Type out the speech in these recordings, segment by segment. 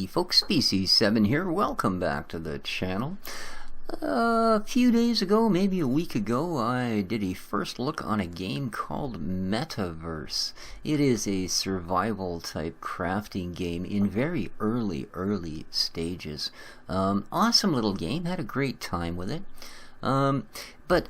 folks, Species 7 here. Welcome back to the channel. A few days ago, maybe a week ago, I did a first look on a game called Metaverse. It is a survival type crafting game in very early stages. Awesome little game, had a great time with it. But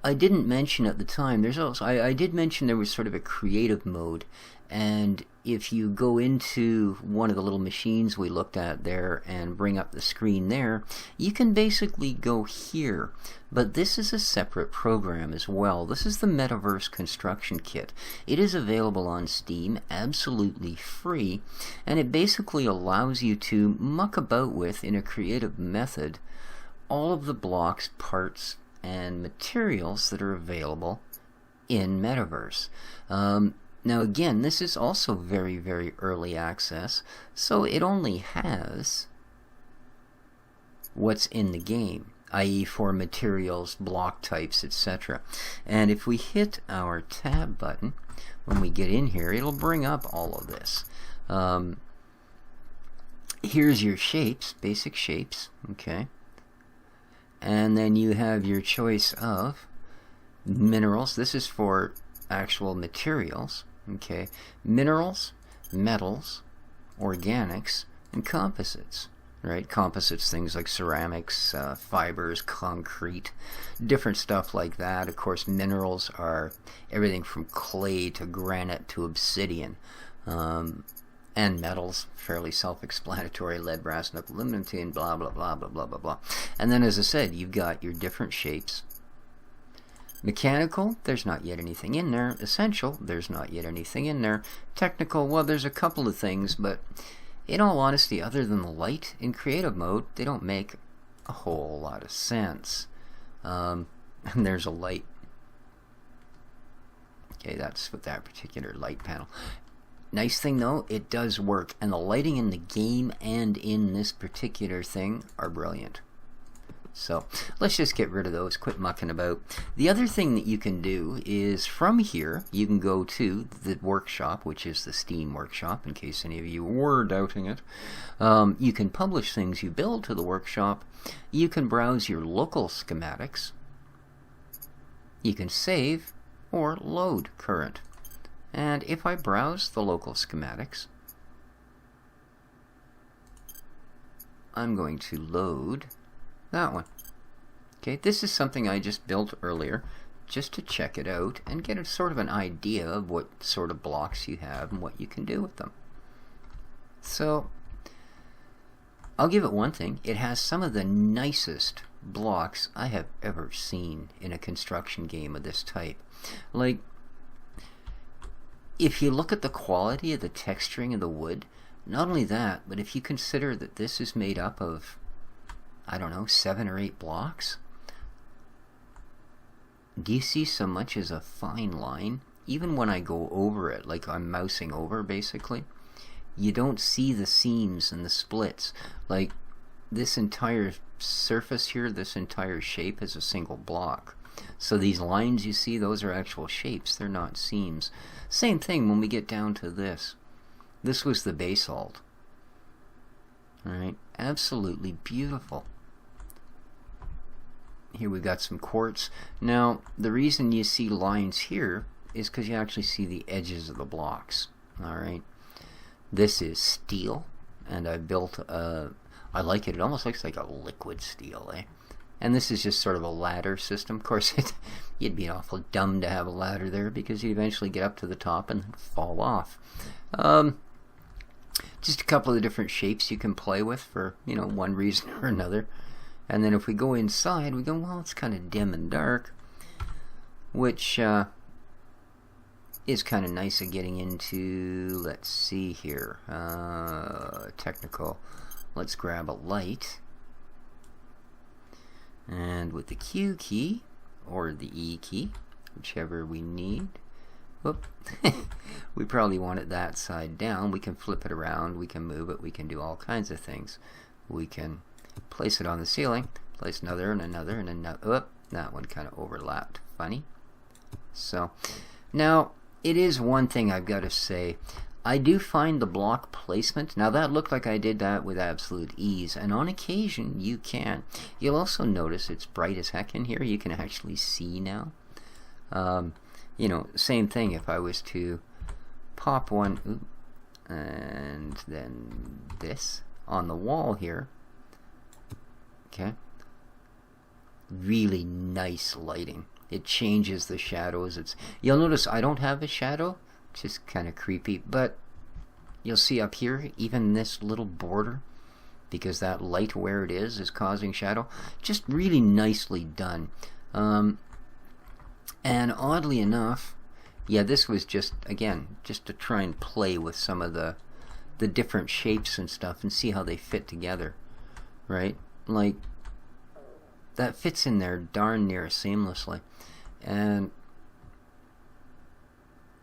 I didn't mention at the time, I did mention there was sort of a creative mode, and if you go into one of the little machines we looked at there and bring up the screen there, you can basically go here. But this is a separate program as well. This is the Metaverse Construction Kit. It is available on Steam, absolutely free, and it basically allows you to muck about with, in a creative method, all of the blocks, parts, and materials that are available in Metaverse. Now again, this is also very early access, so it only has what's in the game, i.e. for materials, block types, etc. And if we hit our tab button, when we get in here, it'll bring up all of this. Here's your shapes, basic shapes, okay? And then you have your choice of minerals. This is for actual materials. Okay, minerals, metals, organics, and composites. Right, composites, things like ceramics, fibers, concrete, different stuff like that. Of course, minerals are everything from clay to granite to obsidian. And metals, fairly self-explanatory: lead, brass, nickel, aluminum, tin, blah blah blah blah blah blah blah. And then, as I said, you've got your different shapes. Mechanical, there's not yet anything in there. Essential, there's not yet anything in there. Technical, well, there's a couple of things, but in all honesty, other than the light in creative mode, they don't make a whole lot of sense. And there's a light. Okay, that's with that particular light panel. Nice thing though, it does work, and the lighting in the game and in this particular thing are brilliant. So let's just get rid of those, quit mucking about. The other thing that you can do is from here, you can go to the workshop, which is the Steam workshop, in case any of you were doubting it. You can publish things you build to the workshop. You can browse your local schematics. You can save or load current. And if I browse the local schematics, I'm going to load that one. Okay, this is something I just built earlier just to check it out and get a sort of an idea of what sort of blocks you have and what you can do with them. So I'll give it one thing: it has some of the nicest blocks I have ever seen in a construction game of this type. Like, if you look at the quality of the texturing of the wood, not only that, but if you consider that this is made up of, I don't know, 7 or 8 blocks, do you see so much as a fine line? Even when I go over it, like I'm mousing over basically, you don't see the seams and the splits. Like, this entire surface here, this entire shape is a single block. So these lines you see, those are actual shapes, they're not seams. Same thing when we get down to this. This was the basalt. Alright, absolutely beautiful. Here we've got some quartz. Now, the reason you see lines here is because you actually see the edges of the blocks. Alright, this is steel, and I built I like it. It almost looks like a liquid steel, eh? And this is just sort of a ladder system. Of course, you'd be awful dumb to have a ladder there, because you'd eventually get up to the top and then fall off. Just a couple of different shapes you can play with for, you know, one reason or another. And then if we go inside, we go, well, it's kind of dim and dark, which is kind of nice of getting into. Let's see here. Technical. Let's grab a light. And with the Q key, or the E key, whichever we need. Whoop. We probably want it that side down. We can flip it around, we can move it, we can do all kinds of things. We can place it on the ceiling, place another and another and another. Whoop, that one kind of overlapped. Funny. So, now, it is one thing I've got to say. I do find the block placement. Now that looked like I did that with absolute ease, and on occasion you can. You'll also notice it's bright as heck in here. You can actually see now. You know, same thing if I was to pop one, and then this on the wall here. Okay. Really nice lighting. It changes the shadows. You'll notice I don't have a shadow. It's just kind of creepy, but you'll see up here, even this little border, because that light where it is causing shadow. Just really nicely done. And oddly enough, yeah, this was just, again, just to try and play with some of the different shapes and stuff and see how they fit together, right? Like, that fits in there darn near seamlessly. And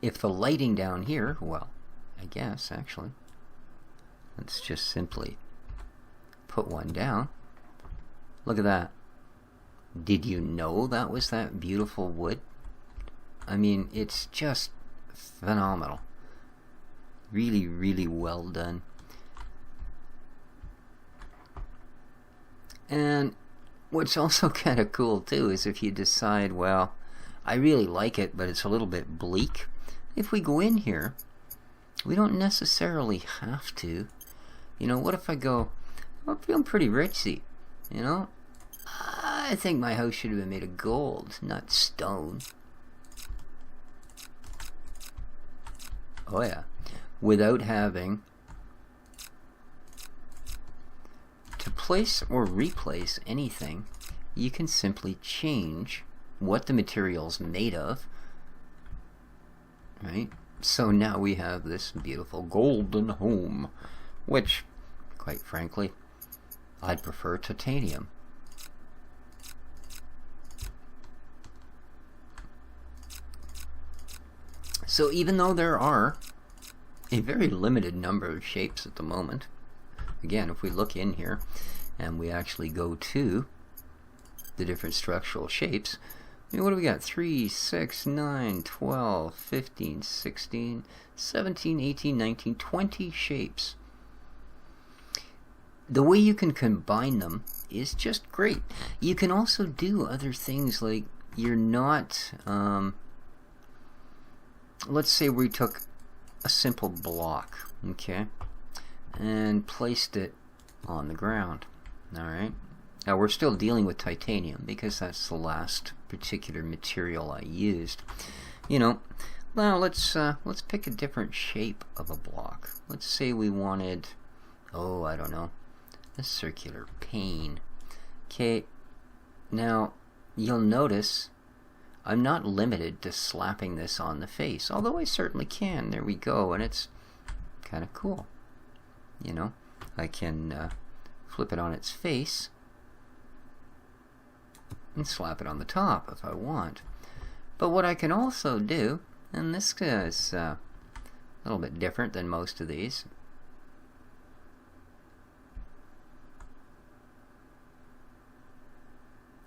if the lighting down here, well, I guess, actually, let's just simply put one down. Look at that. Did you know that was that beautiful wood? I mean, it's just phenomenal. Really, really well done. And what's also kind of cool too is if you decide, well, I really like it, but it's a little bit bleak. If we go in here, we don't necessarily have to. You know, what if I go, I'm feeling pretty ritzy, you know? I think my house should have been made of gold, not stone. Oh yeah. Without having to place or replace anything, you can simply change what the material's made of, right? So now we have this beautiful golden home, which, quite frankly, I'd prefer titanium. So even though there are a very limited number of shapes at the moment, again, if we look in here and we actually go to the different structural shapes, I mean, what do we got? 3, 6, 9, 12, 15, 16, 17, 18, 19, 20 shapes. The way you can combine them is just great. You can also do other things, like you're not... let's say we took a simple block, okay, and placed it on the ground. Alright, now we're still dealing with titanium because that's the last particular material I used. You know, now let's pick a different shape of a block. Let's say we wanted, oh, I don't know, a circular pane. Okay, now you'll notice I'm not limited to slapping this on the face, although I certainly can. There we go, and it's kind of cool. You know, I can flip it on its face and slap it on the top if I want. But what I can also do, and this is a little bit different than most of these,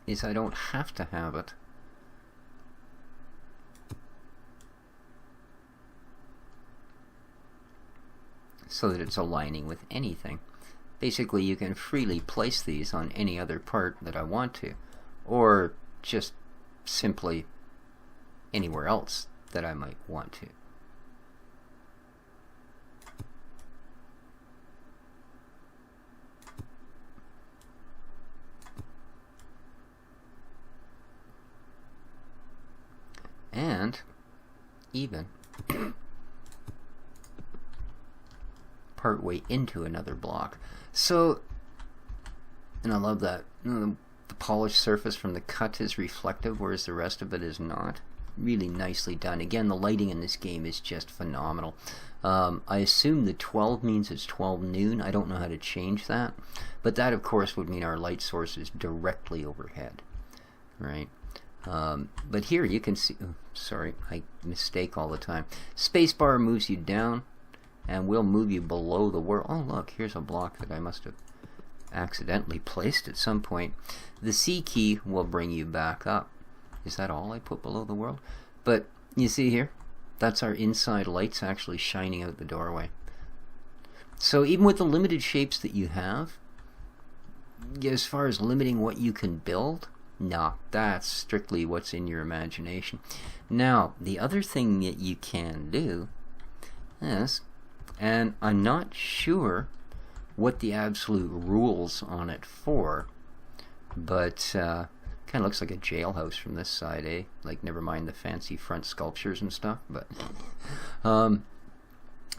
is I don't have to have it so that it's aligning with anything. Basically, you can freely place these on any other part that I want to, or just simply anywhere else that I might want to. And even partway into another block. So, and I love that. The polished surface from the cut is reflective, whereas the rest of it is not. Really nicely done. Again, the lighting in this game is just phenomenal. I assume the 12 means it's 12 noon. I don't know how to change that. But that, of course, would mean our light source is directly overhead. Right? But here you can see... Oh, sorry, I mistake all the time. Spacebar moves you down, and will move you below the world. Oh, look, here's a block that I must have accidentally placed at some point. The C key will bring you back up. Is that all I put below the world? But you see here, That's our inside lights actually shining out the doorway. So even with the limited shapes that you have, as far as limiting what you can build, no, that's strictly what's in your imagination. Now, the other thing that you can do is, and I'm not sure what the absolute rules on it for, but kind of looks like a jailhouse from this side, eh? Like, never mind the fancy front sculptures and stuff, but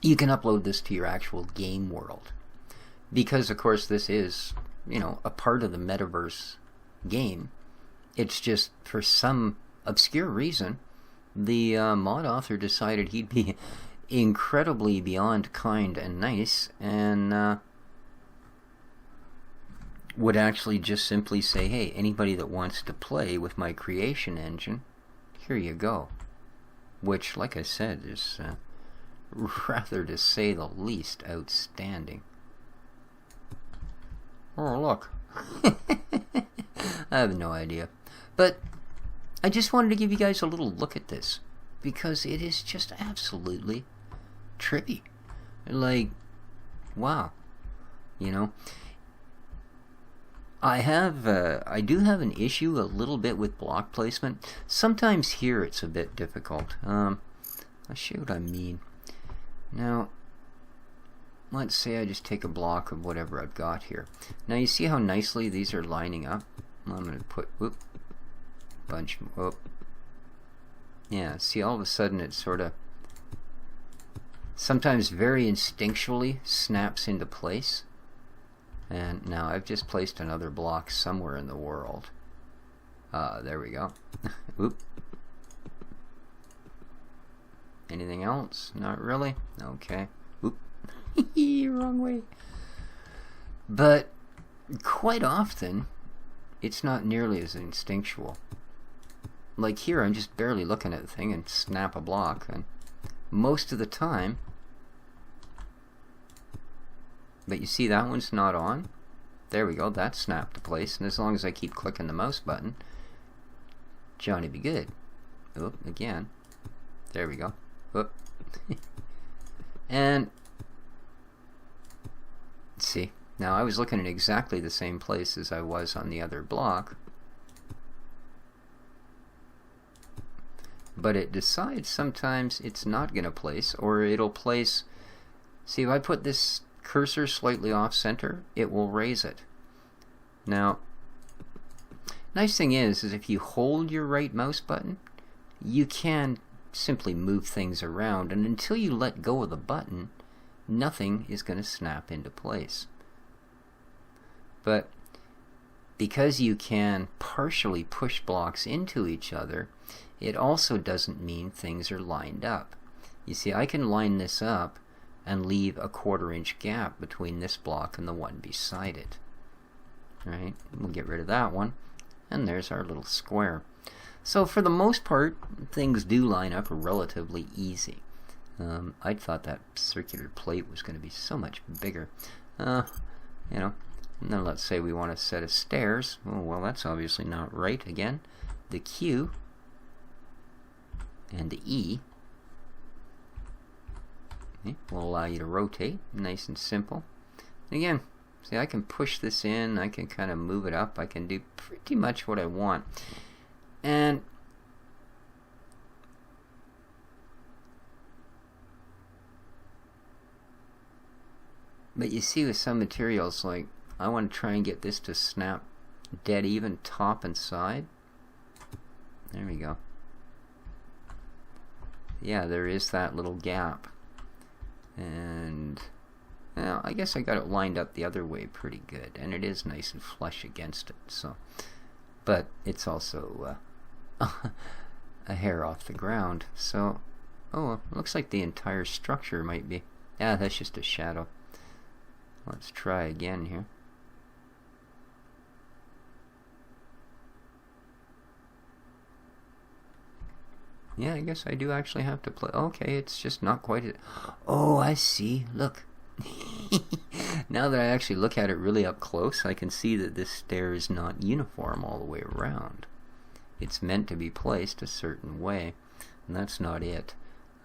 you can upload this to your actual game world. Because, of course, this is, you know, a part of the Metaverse game. It's just, for some obscure reason, the mod author decided he'd be incredibly beyond kind and nice, and would actually just simply say, hey, anybody that wants to play with my creation engine, here you go. Which, like I said, is rather, to say the least, outstanding. Oh, look. I have no idea. But I just wanted to give you guys a little look at this, because it is just absolutely trippy. Like, wow. You know, I do have an issue a little bit with block placement. Sometimes here it's a bit difficult. I'll show you what I mean. Now, let's say I just take a block of whatever I've got here. Now you see how nicely these are lining up? I'm going to put, whoop, bunch, whoop. Yeah, see, all of a sudden it sort of, sometimes very instinctually snaps into place. And now I've just placed another block somewhere in the world. There we go. Oop. Anything else? Not really? Okay. Oop. Wrong way. But quite often, it's not nearly as instinctual. Like here, I'm just barely looking at the thing and snap a block. And most of the time, but you see that one's not on. There we go, that snapped to place. And as long as I keep clicking the mouse button, Johnny be good. Oh, again. There we go. Whoop. And see, now I was looking at exactly the same place as I was on the other block, but it decides sometimes it's not going to place, or it'll place. See, if I put this cursor slightly off center, it will raise it. Now, nice thing is if you hold your right mouse button, you can simply move things around, and until you let go of the button, nothing is going to snap into place. But because you can partially push blocks into each other, it also doesn't mean things are lined up. You see, I can line this up and leave a 1/4 inch gap between this block and the one beside it. Right? We'll get rid of that one, and there's our little square. So for the most part, things do line up relatively easy. I thought that circular plate was going to be so much bigger. You know, and then let's say we want a set of stairs. Oh, well, that's obviously not right. Again, the Q and the E will allow you to rotate. Nice and simple. And again, see, I can push this in, I can kind of move it up, I can do pretty much what I want. And but you see, with some materials, like I want to try and get this to snap dead even top and side. There we go. Yeah, there is that little gap. And well, I guess I got it lined up the other way pretty good, and it is nice and flush against it. So, but it's also a hair off the ground. So, oh, well, looks like the entire structure might be. Yeah, that's just a shadow. Let's try again here. Yeah, I guess I do actually have to play. Okay, it's just not quite it. Oh, I see. Look. Now that I actually look at it really up close, I can see that this stair is not uniform all the way around. It's meant to be placed a certain way, and that's not it.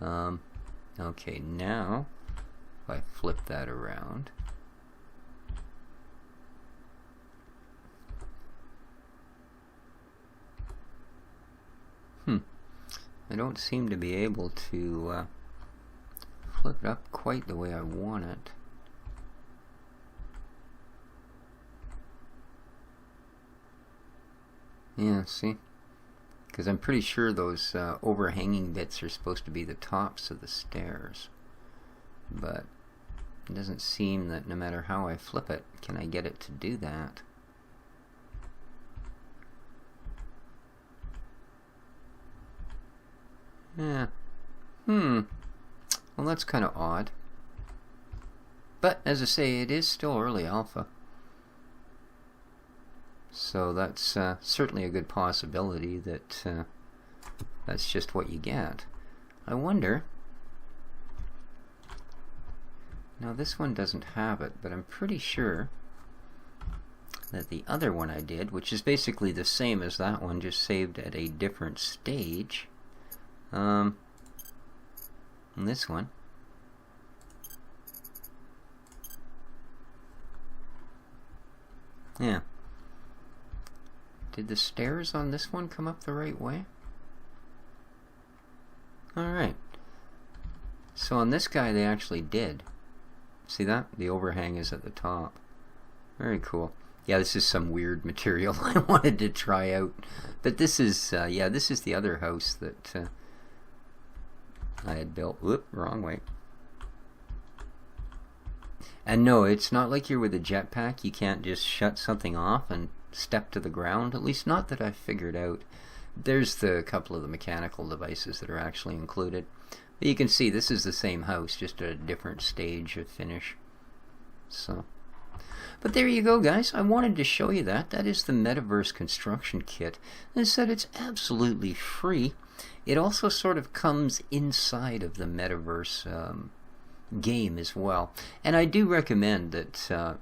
Okay, now if I flip that around, I don't seem to be able to flip it up quite the way I want it. Yeah, see? Because I'm pretty sure those overhanging bits are supposed to be the tops of the stairs. But it doesn't seem that no matter how I flip it, can I get it to do that. Yeah. Well, that's kind of odd. But, as I say, it is still early alpha. So that's certainly a good possibility that that's just what you get. I wonder... Now this one doesn't have it, but I'm pretty sure that the other one I did, which is basically the same as that one, just saved at a different stage. And this one. Yeah. Did the stairs on this one come up the right way? Alright. So on this guy they actually did. See that? The overhang is at the top. Very cool. Yeah, this is some weird material I wanted to try out. But this is, yeah, this is the other house that I had built. Whoop, wrong way. And no, it's not like you're with a jetpack. You can't just shut something off and step to the ground. At least not that I've figured out. There's the couple of the mechanical devices that are actually included. But you can see this is the same house, just at a different stage of finish. So, but there you go, guys. I wanted to show you that. That is the Metaverse construction kit. And I said it's absolutely free. It also sort of comes inside of the Metaverse game as well. And I do recommend that,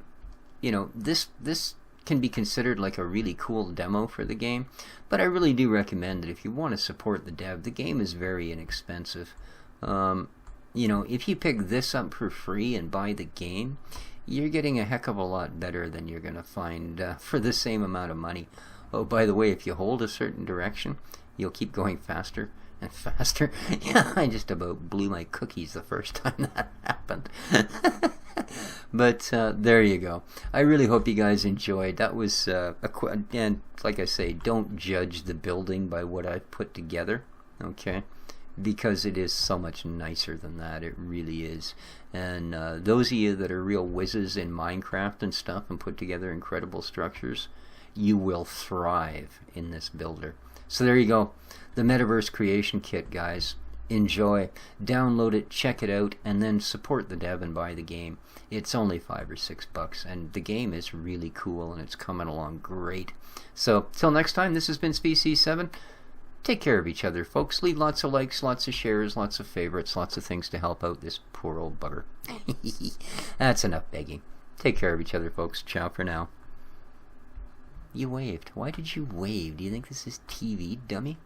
you know, this can be considered like a really cool demo for the game. But I really do recommend that if you want to support the dev, the game is very inexpensive. You know, if you pick this up for free and buy the game, you're getting a heck of a lot better than you're going to find for the same amount of money. Oh, by the way, if you hold a certain direction, you'll keep going faster and faster. Yeah, I just about blew my cookies the first time that happened. But there you go. I really hope you guys enjoyed. That was and like I say, don't judge the building by what I've put together, okay? Because it is so much nicer than that. It really is. And those of you that are real whizzes in Minecraft and stuff and put together incredible structures, you will thrive in this builder. So there you go. The Metaverse Creation Kit, guys. Enjoy. Download it, check it out, and then support the dev and buy the game. It's only $5 or $6, and the game is really cool, and it's coming along great. So, till next time, this has been Species 7. Take care of each other, folks. Leave lots of likes, lots of shares, lots of favorites, lots of things to help out this poor old bugger. That's enough begging. Take care of each other, folks. Ciao for now. You waved. Why did you wave? Do you think this is TV, dummy?